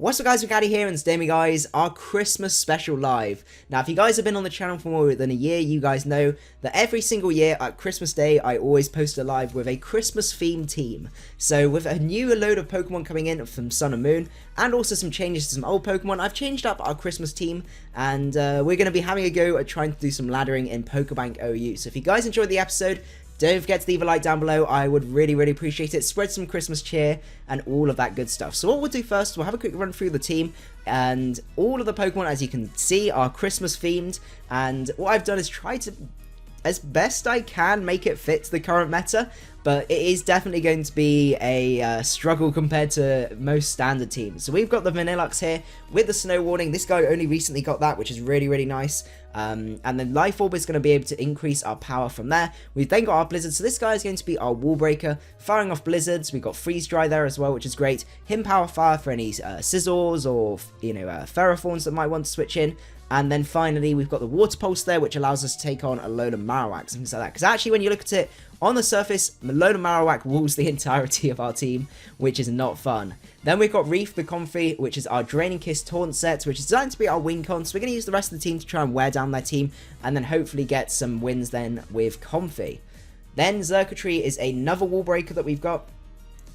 What's up guys, macadii here, and today guys, our Christmas special live. Now if you guys have been on the channel for more than a year, you guys know that every single year at Christmas Day, I always post a live with a Christmas themed team. So with a new load of Pokemon coming in from Sun and Moon, and also some changes to some old Pokemon, I've changed up our Christmas team, and we're going to be having a go at trying to do some laddering in Pokebank OU. So if you guys enjoyed the episode, don't forget to leave a like down below. I would really appreciate it. Spread some Christmas cheer and all of that good stuff. So what we'll do first, we'll have a quick run through the team, and all of the Pokemon, as you can see, are Christmas themed. And what I've done is try to, as best I can, make it fit to the current meta, but it is definitely going to be a struggle compared to most standard teams. So we've got the Vanillux here with the Snow Warning. This guy only recently got that, which is really nice. And then Life Orb is going to be able to increase our power from there. We've then got our Blizzard, so this guy is going to be our Wall Breaker, firing off Blizzards. We've got Freeze Dry there as well, which is great. Him Power Fire for any Scizors or, Ferrothorns that might want to switch in. And then finally, we've got the Water Pulse there, which allows us to take on a load of Marowaks and things like that. Because actually, when you look at it on the surface, a load of Marowak rules the entirety of our team, which is not fun. Then we've got Reef the Comfrey, which is our Draining Kiss Taunt set, which is designed to be our win con. So we're going to use the rest of the team to try and wear down their team, and then hopefully get some wins then with Comfrey. Then Xurkitree is another Wall Breaker that we've got,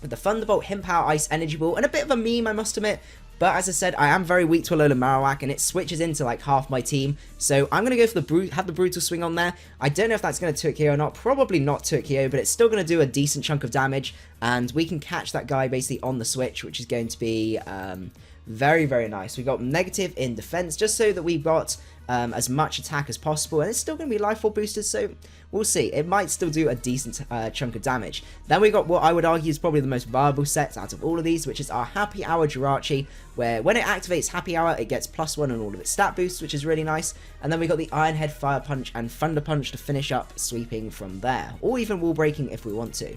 with the Thunderbolt, Him Power, Ice, Energy Ball, and a bit of a meme, I must admit. But as I said, I am very weak to a load of Marowak, and it switches into like half my team. So I'm going to go for the Brutal Swing on there. I don't know if that's going to 2-hit KO or not. Probably not 2-hit KO, but it's still going to do a decent chunk of damage. And we can catch that guy basically on the switch, which is going to be very nice. We've got negative in defense, just so that we've got as much attack as possible. And it's still going to be Life Orb boosted, so we'll see. It might still do a decent chunk of damage. Then we got what I would argue is probably the most viable set out of all of these, which is our Happy Hour Jirachi, where when it activates Happy Hour, it gets +1 on all of its stat boosts, which is really nice. And then we got the Iron Head, Fire Punch, and Thunder Punch to finish up sweeping from there, or even Wall Breaking if we want to.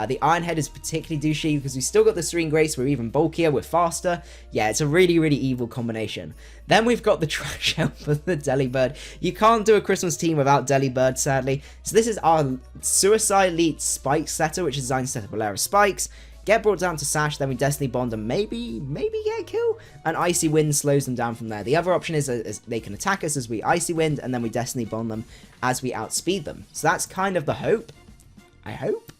The Iron Head is particularly douchey because we still got the Serene Grace, we're even bulkier, we're faster. Yeah, it's a really evil combination. Then we've got the Trash Help of the Delibird. You can't do a Christmas team without Delibird, sadly. So this is our Suicide Elite Spike setter, which is designed to set up a layer of spikes. Get brought down to Sash, then we Destiny Bond and maybe get a kill. And Icy Wind slows them down from there. The other option is they can attack us as we Icy Wind, and then we Destiny Bond them as we outspeed them. So that's kind of the hope. I hope,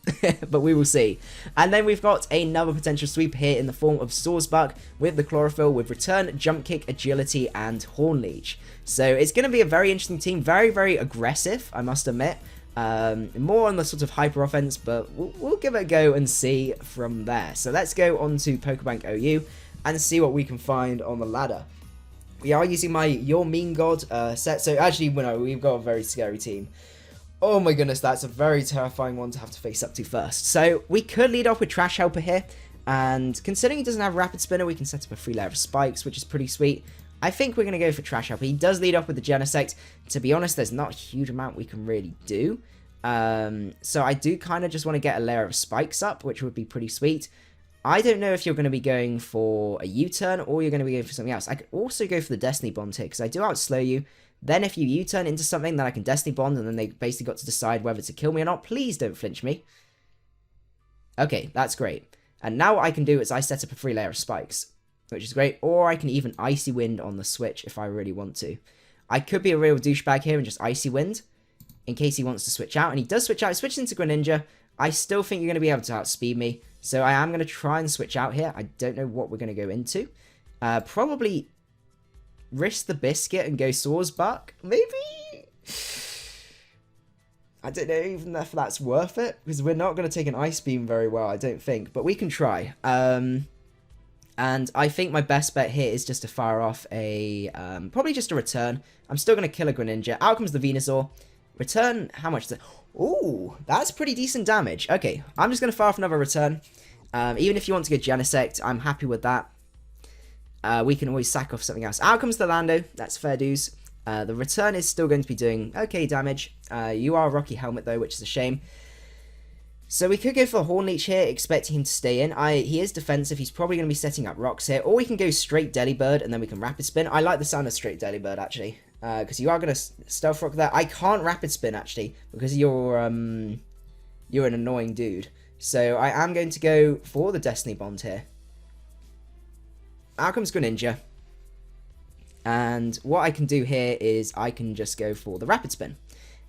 but we will see. And then we've got another potential sweep here in the form of Swordsbuck with the Chlorophyll, with Return, Jump Kick, Agility, and Horn Leech. So it's going to be a very interesting team, very aggressive, I must admit. More on the sort of hyper offense, but we'll give it a go and see from there. So let's go on to Pokebank OU and see what we can find on the ladder. We are using my Your Mean God set, so actually, we've got a very scary team. Oh my goodness, that's a very terrifying one to have to face up to first. So we could lead off with Trash Helper here, and considering he doesn't have Rapid Spinner, we can set up a free layer of spikes, which is pretty sweet. I think we're going to go for Trash Helper. He does lead off with the Genesect. To be honest, there's not a huge amount we can really do. So I do kind of just want to get a layer of spikes up, which would be pretty sweet. I don't know if you're going to be going for a U-turn or you're going to be going for something else. I could also go for the Destiny Bond here, because I do outslow you. Then if you U-turn into something, then I can Destiny Bond, and then they basically got to decide whether to kill me or not. Please don't flinch me. Okay, that's great. And now what I can do is I set up a free layer of spikes, which is great. Or I can even Icy Wind on the switch if I really want to. I could be a real douchebag here and just Icy Wind in case he wants to switch out. And he does switch out. He switches into Greninja. I still think you're going to be able to outspeed me. So I am going to try and switch out here. I don't know what we're going to go into. Probably risk the biscuit and go Swordsbuck, maybe? I don't know even if that's worth it, because we're not going to take an Ice Beam very well, I don't think, but we can try. And I think my best bet here is just to fire off a, probably just a Return. I'm still going to kill a Greninja. Out comes the Venusaur. Return, how much is it? Ooh, that's pretty decent damage. Okay, I'm just going to fire off another Return. Even if you want to go Genesect, I'm happy with that. We can always sack off something else. Out comes the Lando. That's fair dues. The Return is still going to be doing okay damage. You are a Rocky Helmet though, which is a shame. So we could go for Horn Leech here, expecting him to stay in. He is defensive. He's probably going to be setting up rocks here. Or we can go straight Delibird, and then we can Rapid Spin. I like the sound of straight Delibird, actually. Because you are going to Stealth Rock there. I can't Rapid Spin, actually, because you're an annoying dude. So I am going to go for the Destiny Bond here. out comes Greninja. And what I can do here is I can just go for the Rapid Spin.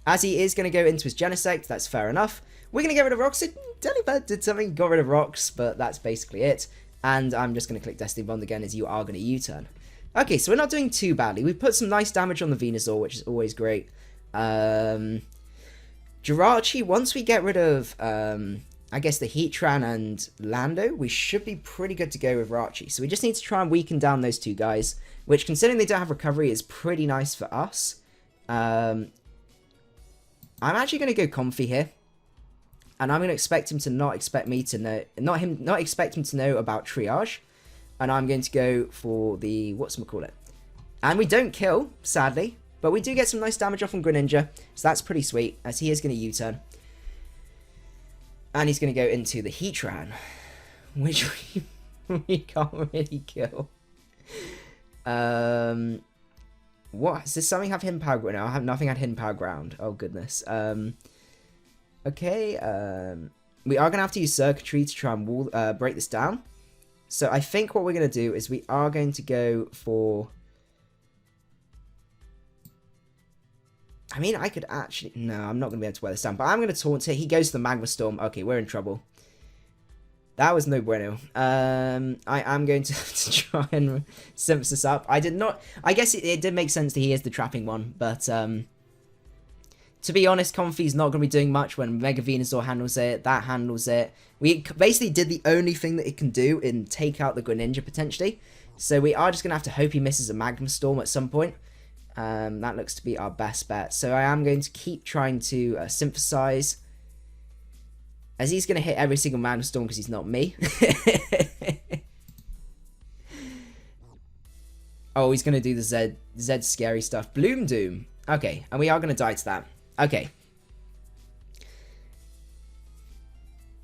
As he is going to go into his Genesect, that's fair enough. We're going to get rid of Rocks. Delibird did something, got rid of Rocks, but that's basically it. And I'm just going to click Destiny Bond again as you are going to U-turn. Okay, so we're not doing too badly. We put some nice damage on the Venusaur, which is always great. Jirachi, once we get rid of, I guess, the Heatran and Lando, we should be pretty good to go with Rachi. So we just need to try and weaken down those two guys, which, considering they don't have recovery, is pretty nice for us. I'm actually going to go Comfy here. And I'm going to expect him to not expect me to know, not expect him to know about Triage. And I'm going to go for the, whatchamacallit. And we don't kill, sadly. But we do get some nice damage off on Greninja. So that's pretty sweet, as he is going to U-turn. And he's going to go into the Heatran, which we can't really kill. What? Does something have Hidden Power Ground? No, I have nothing had Hidden Power Ground. Oh, goodness. Okay, we are going to have to use Circuitry to try and break this down. So I think what we're going to do is we are going to go for... I mean, I could actually... No, I'm not going to be able to wear this down. But I'm going to Taunt here. He goes to the Magma Storm. Okay, we're in trouble. That was no bueno. I am going to have to try and synthesis up. I did not... I guess it did make sense that he is the trapping one. But, to be honest, Comfy's not going to be doing much when Mega Venusaur handles it. That handles it. We basically did the only thing that it can do in take out the Greninja, potentially. So we are just going to have to hope he misses a Magma Storm at some point. That looks to be our best bet. So I am going to keep trying to synthesize. As he's going to hit every single Magma Storm because he's not me. Oh, he's going to do the Zed scary stuff. Bloom Doom. Okay, and we are going to die to that. Okay.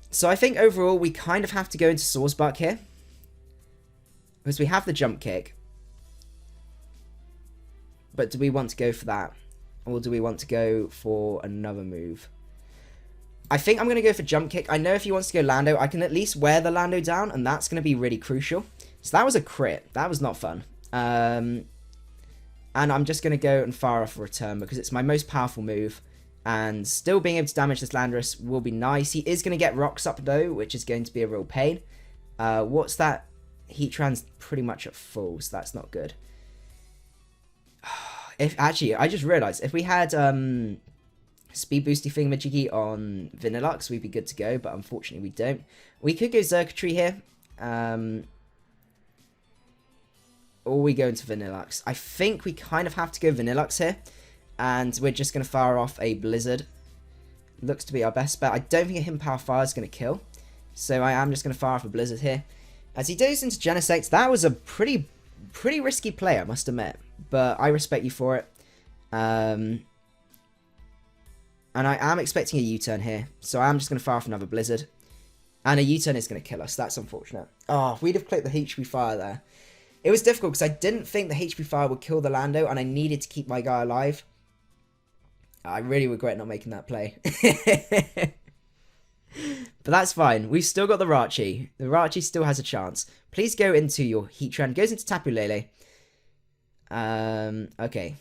So I think overall we kind of have to go into Swordsbuck here. Because we have the jump kick. But do we want to go for that? Or do we want to go for another move? I think I'm going to go for jump kick. I know if he wants to go Lando, I can at least wear the Lando down. And that's going to be really crucial. So that was a crit. That was not fun. And I'm just going to go and fire off a return because it's my most powerful move. And still being able to damage this Landorus will be nice. He is going to get rocks up though, which is going to be a real pain. What's that? Heatran's pretty much at full, so that's not good. Actually, I just realised, if we had Speed Boosty Thingamajiggy on Vanillux, we'd be good to go, but unfortunately we don't. We could go Circuitry here. Or we go into Vanillux. I think we kind of have to go Vanillux here. And we're just going to fire off a Blizzard. Looks to be our best bet. I don't think a Hidden Power Fire is going to kill. So I am just going to fire off a Blizzard here. As he goes into Genesect, that was a pretty risky play, I must admit. But I respect you for it. And I am expecting a U-turn here. So I am just going to fire off another Blizzard. And a U-turn is going to kill us. That's unfortunate. Oh, we'd have clicked the HP Fire there. It was difficult because I didn't think the HP Fire would kill the Lando. And I needed to keep my guy alive. I really regret not making that play. But that's fine. We've still got the Rachi. The Rachi still has a chance. Please go into your Heatran. Goes into Tapu Lele. Okay.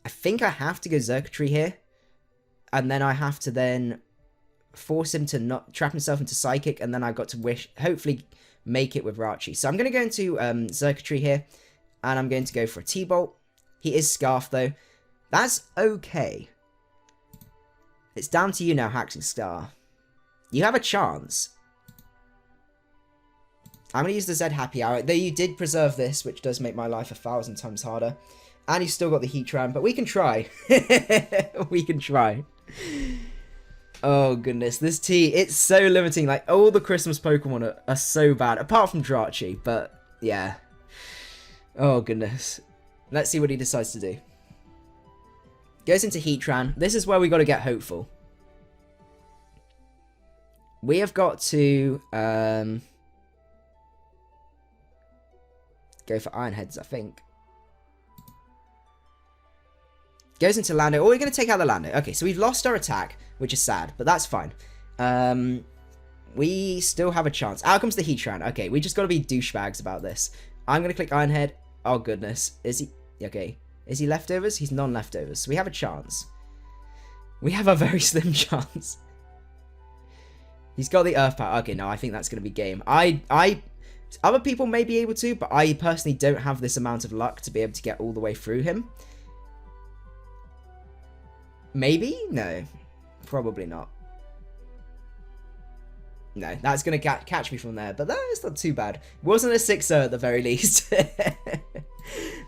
I think I have to go Circuitry here. And then I have to then force him to not trap himself into Psychic. And then I've got to hopefully make it with Rachi. So I'm going to go into Circuitry here. And I'm going to go for a T-Bolt. He is Scarf though. That's okay. It's down to you now, Haxing Star. You have a chance. I'm going to use the Z Happy Hour. Though you did preserve this, which does make my life 1,000 times harder. And you've still got the Heatran, but we can try. We can try. Oh, goodness. This T, it's so limiting. Like, all the Christmas Pokemon are so bad. Apart from Drachi, but yeah. Oh, goodness. Let's see what he decides to do. Goes into Heatran. This is where we got to get hopeful. We have got to go for Iron Heads, I think. Goes into Lando. Oh, we're going to take out the Lando. Okay, so we've lost our attack, which is sad, but that's fine. We still have a chance. Out comes the Heatran. Okay, we just got to be douchebags about this. I'm going to click Ironhead. Oh, goodness. Is he... Okay. Is he leftovers? He's non-leftovers. So we have a chance. We have a very slim chance. He's got the Earth Power. Okay, no, I think that's going to be game. Other people may be able to, but I personally don't have this amount of luck to be able to get all the way through him. Maybe? No. Probably not. No, that's going to catch me from there, but that's not too bad. Wasn't a 6-0 at the very least.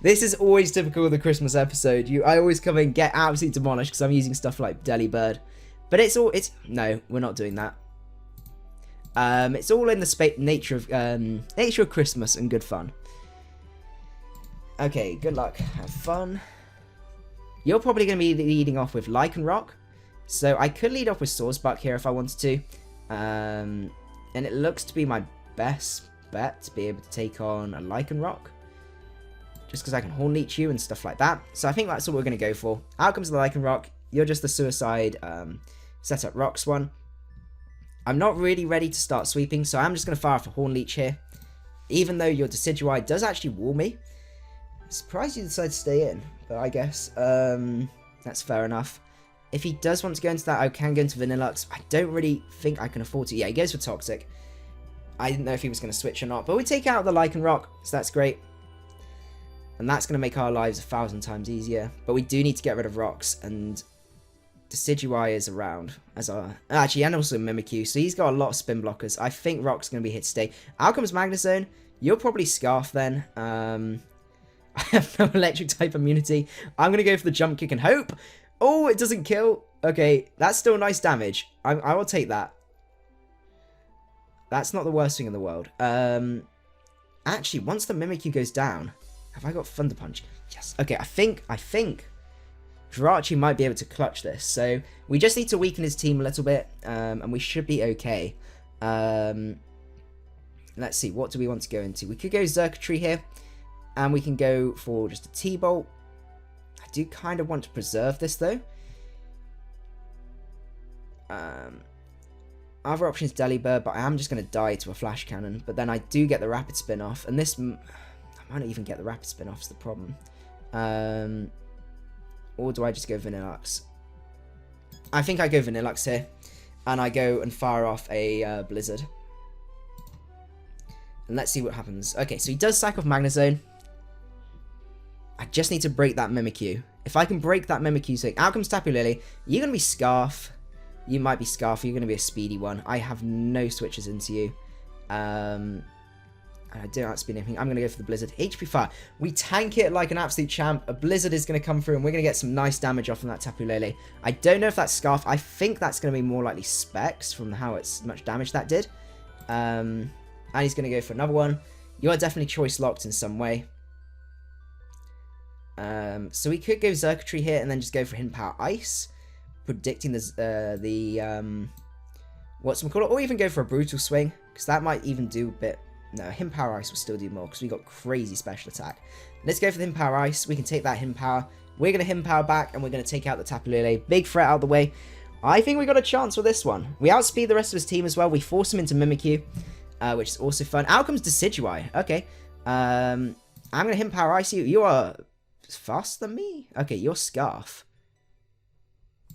This is always typical of the Christmas episode. I always come in, get absolutely demolished because I'm using stuff like Delibird. But no, we're not doing that. It's all in the nature of Christmas and good fun. Okay, good luck. Have fun. You're probably going to be leading off with Lycanroc. So I could lead off with Swordsbuck here if I wanted to. And it looks to be my best bet to be able to take on a Lycanroc. Just because I can Horn Leech you and stuff like that. So I think that's what we're going to go for. Out comes the Lycanroc. You're just the Suicide Setup Rocks one. I'm not really ready to start sweeping, so I'm just going to fire off a Horn Leech here. Even though your Decidueye does actually wall me. I'm surprised you decided to stay in, but I guess that's fair enough. If he does want to go into that, I can go into Vanillux. I don't really think I can afford to. Yeah, he goes for Toxic. I didn't know if he was going to switch or not, but we take out the Lycanroc, so that's great. And that's going to make our lives 1,000 times easier. But we do need to get rid of Rocks, and Decidueye is around as our... Actually, and also Mimikyu, so he's got a lot of spin blockers. I think Rock's going to be here to stay. Out comes Magnezone. You're probably Scarf then. I have no electric type immunity. I'm going to go for the Jump Kick and hope. Oh, it doesn't kill. Okay, that's still nice damage. I will take that. That's not the worst thing in the world. Actually, once the Mimikyu goes down... Have I got Thunder Punch? Yes. Okay, I think Jirachi might be able to clutch this. So we just need to weaken his team a little bit, and we should be okay. Let's see, what do we want to go into? We could go Xurkitree here, and we can go for just a T-Bolt. I do kind of want to preserve this, though. Other option is Delibird, but I am just going to die to a Flash Cannon. But then I do get the Rapid Spin off, and this... I might not even get the Rapid Spin off, is the problem. Or do I just go Vanillux? I think I go Vanillux here. And I go and fire off a Blizzard. And let's see what happens. Okay, so he does sack off Magnezone. I just need to break that Mimikyu. If I can break that Mimikyu, so out comes Tapu Lily. You're going to be Scarf. You might be Scarf. You're going to be a speedy one. I have no switches into you. I don't outspeed anything. I'm going to go for the Blizzard. HP Fire. We tank it like an absolute champ. A Blizzard is going to come through, and we're going to get some nice damage off from that Tapu Lele. I don't know if that's Scarf. I think that's going to be more likely Specs from how much damage that did. And he's going to go for another one. You are definitely choice locked in some way. So we could go Xurkitree here and then just go for Hidden Power Ice. Predicting whatchamacallit, or even go for a Brutal Swing, because that might even do a bit. No, Hidden Power Ice will still do more because we got crazy special attack. Let's go for the Hidden Power Ice. We can take that Hidden Power. We're going to Hidden Power back, and we're going to take out the Tapu Lele. Big threat out of the way. I think we got a chance with this one. We outspeed the rest of his team as well. We force him into Mimikyu, which is also fun. Out comes Decidueye. Okay. I'm going to Hidden Power Ice you. You are faster than me? Okay, you're Scarf.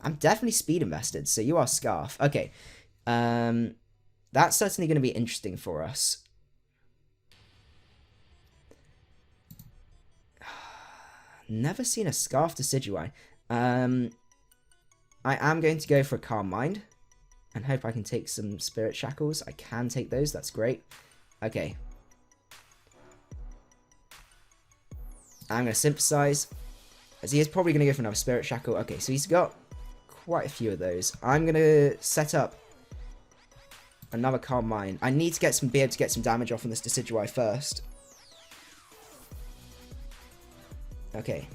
I'm definitely speed invested, so you are Scarf. Okay. That's certainly going to be interesting for us. Never seen a Scarf Decidueye. I am going to go for a Calm Mind and hope I can take some Spirit Shackles. I can take those. That's great. Okay. I'm going to Synthesize, as he is probably going to go for another Spirit Shackle. Okay, so he's got quite a few of those. I'm going to set up another Calm Mind. I need to be able to get some damage off on this Decidueye first. Okay.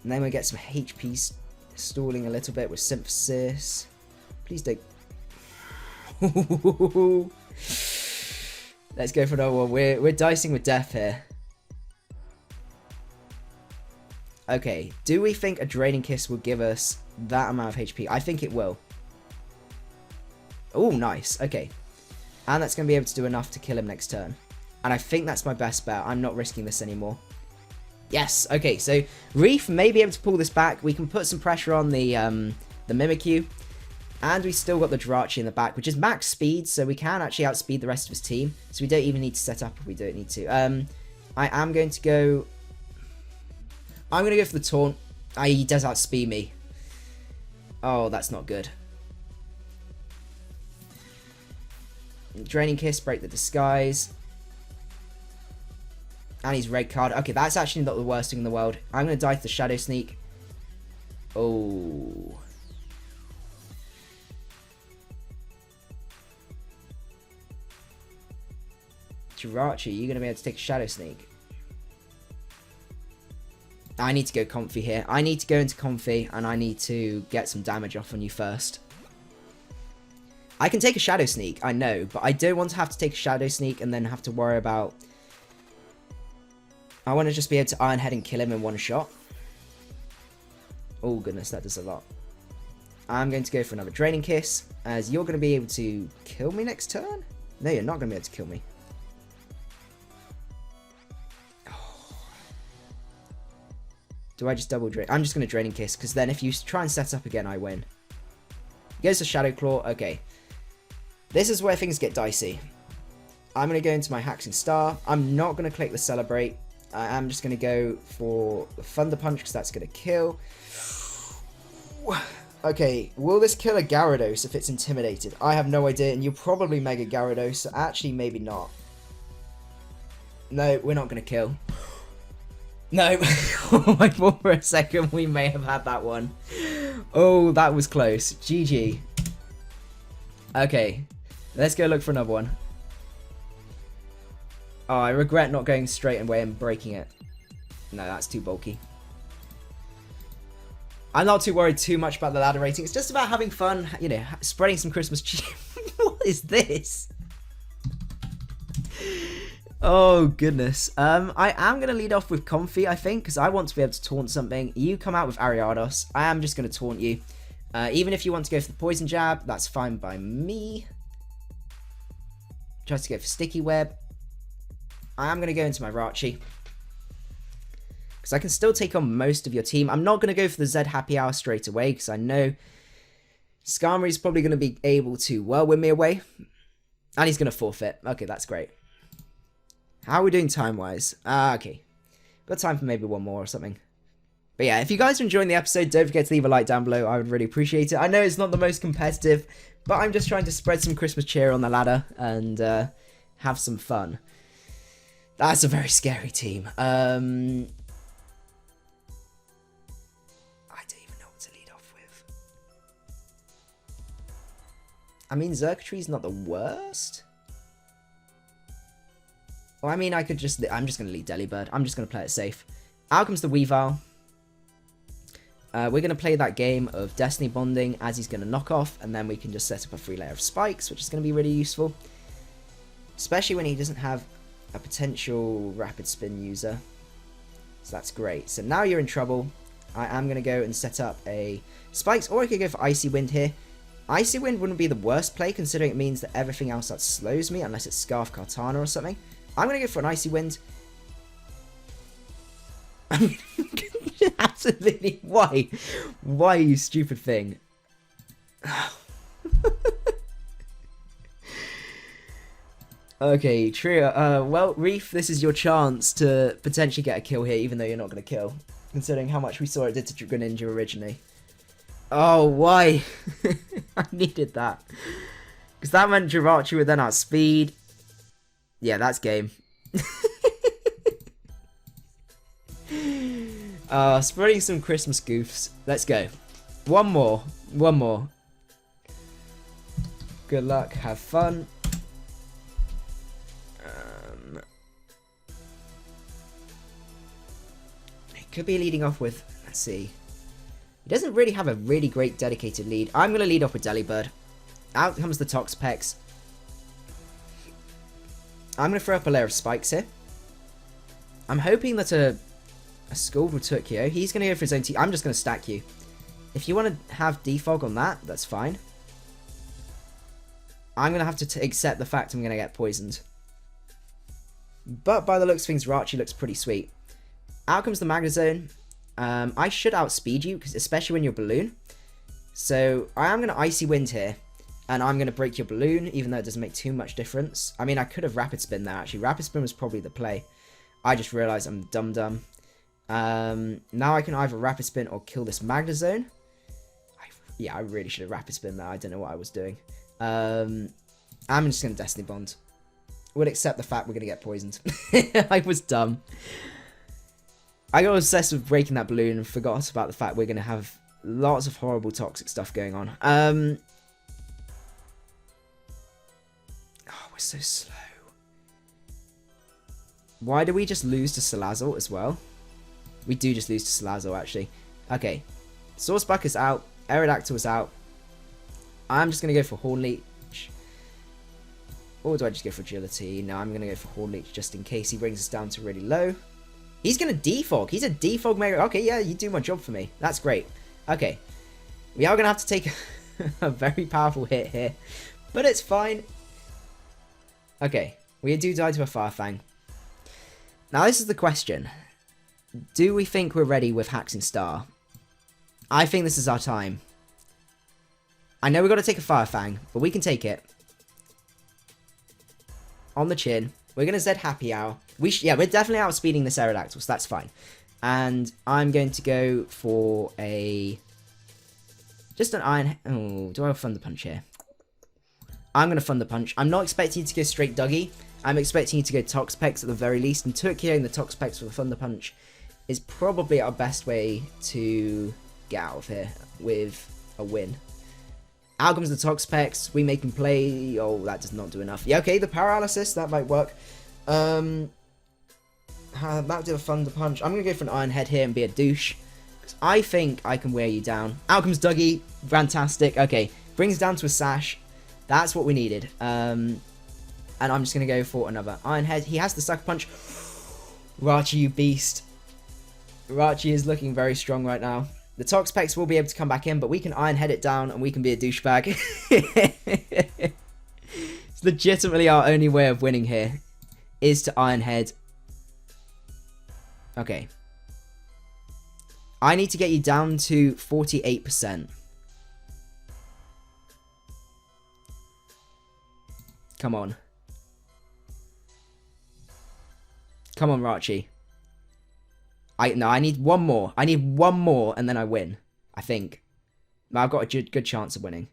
And then we get some HP stalling a little bit with Synthesis. Please don't. Let's go for another one. We're dicing with death here. Okay. Do we think a Draining Kiss will give us that amount of HP? I think it will. Oh, nice. Okay. And that's going to be able to do enough to kill him next turn. And I think that's my best bet. I'm not risking this anymore. Yes. Okay, so Reef may be able to pull this back. We can put some pressure on the Mimikyu. And we still got the Jirachi in the back, which is max speed, so we can actually outspeed the rest of his team. So we don't even need to set up if we don't need to. I am going to go... I'm going to go for the taunt. He does outspeed me. Oh, that's not good. Draining Kiss, break the disguise. And he's red card. Okay, that's actually not the worst thing in the world. I'm going to die to the Shadow Sneak. Oh. Jirachi, you're going to be able to take a Shadow Sneak. I need to go Comfy here. I need to go into Comfy, and I need to get some damage off on you first. I can take a Shadow Sneak, I know, but I don't want to have to take a Shadow Sneak and then have to worry about... I want to just be able to Iron Head and kill him in one shot. Oh goodness, that does a lot. I'm going to go for another Draining Kiss, as you're going to be able to kill me next turn? No, you're not going to be able to kill me. Do I just double drain? I'm just going to Draining Kiss, because then if you try and set up again, I win. He goes to Shadow Claw. Okay. This is where things get dicey. I'm going to go into my Haxing Star. I'm not going to click the Celebrate. I'm just going to go for the Thunder Punch, because that's going to kill. Okay, will this kill a Gyarados if it's intimidated? I have no idea, and you'll probably Mega Gyarados, so actually maybe not. No, we're not going to kill. No, I thought for a second we may have had that one. Oh, that was close. GG. Okay, let's go look for another one. Oh, I regret not going straight away and breaking it. No, that's too bulky. I'm not too worried too much about the ladder rating. It's just about having fun, you know, spreading some Christmas cheer. What is this? Oh, goodness. I am going to lead off with Comfy, I think, because I want to be able to taunt something. You come out with Ariados. I am just going to taunt you. Even if you want to go for the Poison Jab, that's fine by me. Tries to go for Sticky Web. I am going to go into my Rachi, because I can still take on most of your team. I'm not going to go for the Z Happy Hour straight away, because I know Skarmory is probably going to be able to win me away. And he's going to forfeit. Okay, that's great. How are we doing time-wise? Okay. Got time for maybe one more or something. But yeah, if you guys are enjoying the episode, don't forget to leave a like down below. I would really appreciate it. I know it's not the most competitive, but I'm just trying to spread some Christmas cheer on the ladder and have some fun. That's a very scary team. I don't even know what to lead off with. I mean, Xurkitree's not the worst. Well, I mean, I'm just going to lead Delibird. I'm just going to play it safe. Out comes the Weavile. We're going to play that game of Destiny Bonding as he's going to knock off, and then we can just set up a free layer of spikes, which is going to be really useful. Especially when he doesn't have a potential Rapid Spin user. So that's great. So now you're in trouble. I am going to go and set up a spikes, or I could go for Icy Wind here. Icy Wind wouldn't be the worst play, considering it means that everything else that slows me, unless it's Scarf Kartana or something. I'm going to go for an Icy Wind. Absolutely. Why? Why, you stupid thing? Okay, Trio. Well, Reef, this is your chance to potentially get a kill here, even though you're not going to kill. Considering how much we saw it did to Greninja originally. Oh, why? I needed that. Because that meant Jirachi would then outspeed. Yeah, that's game. Spreading some Christmas goofs. Let's go. One more. One more. Good luck. Have fun. It could be leading off with... Let's see. He doesn't really have a really great dedicated lead. I'm going to lead off with Delibird. Out comes the Toxapex. I'm going to throw up a layer of spikes here. I'm hoping that a Scald will Tukio. He's going to go for his own team. I'm just going to stack you. If you want to have Defog on that, that's fine. I'm going to have to accept the fact I'm going to get poisoned. But by the looks of things, Rachi looks pretty sweet. Out comes the Magazone. I should outspeed you, because especially when you're balloon. So I am going to Icy Wind here. And I'm going to break your balloon, even though it doesn't make too much difference. I mean, I could have Rapid Spin there, actually. Rapid Spin was probably the play. I just realized I'm dumb. Now I can either Rapid Spin or kill this Magnezone. Yeah, I really should have Rapid Spin there. I don't know what I was doing. I'm just going to Destiny Bond. We'll accept the fact we're going to get poisoned. I was dumb. I got obsessed with breaking that balloon and forgot about the fact we're going to have lots of horrible toxic stuff going on. Oh, we're so slow. Why do we just lose to Salazzle as well? We do just lose to Salazzle, actually. Okay. Sourcebuck is out. Aerodactyl is out. I'm just going to go for Horn Leech. Or do I just go for Agility? No, I'm going to go for Horn Leech just in case he brings us down to really low. He's going to Defog. He's a Defog Mega. Okay, yeah, you do my job for me. That's great. Okay. We are going to have to take a very powerful hit here. But it's fine. Okay. We do die to a Firefang. Now, this is the question. Do we think we're ready with Haxing Star? I think this is our time. I know we've got to take a Firefang, but we can take it. On the chin. We're going to Z Happy Hour. Yeah, we're definitely outspeeding this Aerodactyl, so that's fine. And I'm going to go for a... just an Iron... oh, do I have Thunder Punch here? I'm going to Thunder Punch. I'm not expecting you to go straight Dougie. I'm expecting you to go Toxapex at the very least. And Turkey the Toxapex with a Thunder Punch is probably our best way to get out of here with a win. Out comes the Toxapex. We make him play. Oh, that does not do enough. Yeah, okay, the Paralysis. That might work. That did a Thunder Punch. I'm going to go for an Iron Head here and be a douche. Because I think I can wear you down. Out comes Dougie. Fantastic. Okay, brings down to a Sash. That's what we needed. And I'm just going to go for another Iron Head. He has the Sucker Punch. Rachi, you beast. Rachi is looking very strong right now. The Toxapex will be able to come back in, but we can Iron Head it down and we can be a douchebag. It's legitimately our only way of winning here, is to Iron Head. Okay. I need to get you down to 48%. Come on. Come on, Rachi. No, I need one more. I need one more, and then I win. I think. I've got a good chance of winning.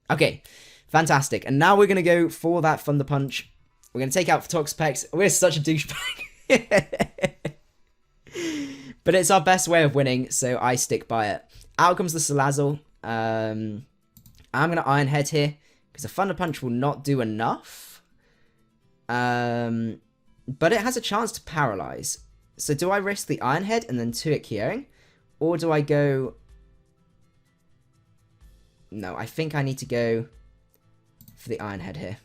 Okay, fantastic. And now we're going to go for that Thunder Punch. We're going to take out Toxapex. We're such a douchebag. But it's our best way of winning, so I stick by it. Out comes the Salazzle. I'm going to Iron Head here, because a Thunder Punch will not do enough. But it has a chance to Paralyze. So do I risk the Iron Head and then 2-hit Kyurem? Or do I go... no, I think I need to go for the Iron Head here.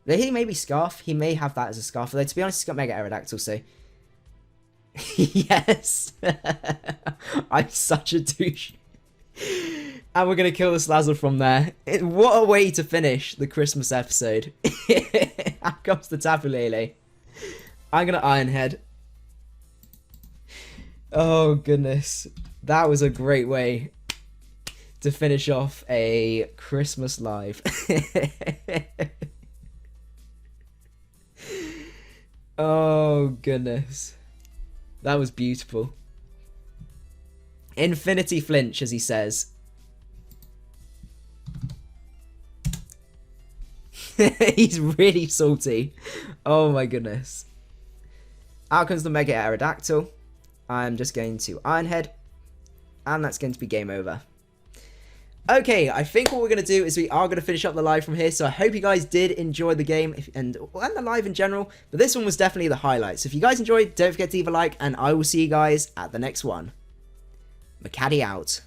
He may be Scarf. He may have that as a Scarf. Although, to be honest, he's got Mega Aerodactyl, so... yes! I'm such a douche. And we're going to kill the Salazzle from there. What a way to finish the Christmas episode. Out comes the Tapu Lele. I'm going to Iron Head. Oh, goodness. That was a great way to finish off a Christmas live. Oh, goodness. That was beautiful. Infinity Flinch, as he says. He's really salty. Oh, my goodness. Out comes the Mega Aerodactyl. I'm just going to Iron Head. And that's going to be game over. Okay, I think what we're going to do is we are going to finish up the live from here. So I hope you guys did enjoy the game and the live in general. But this one was definitely the highlight. So if you guys enjoyed, don't forget to leave a like. And I will see you guys at the next one. Macadii out.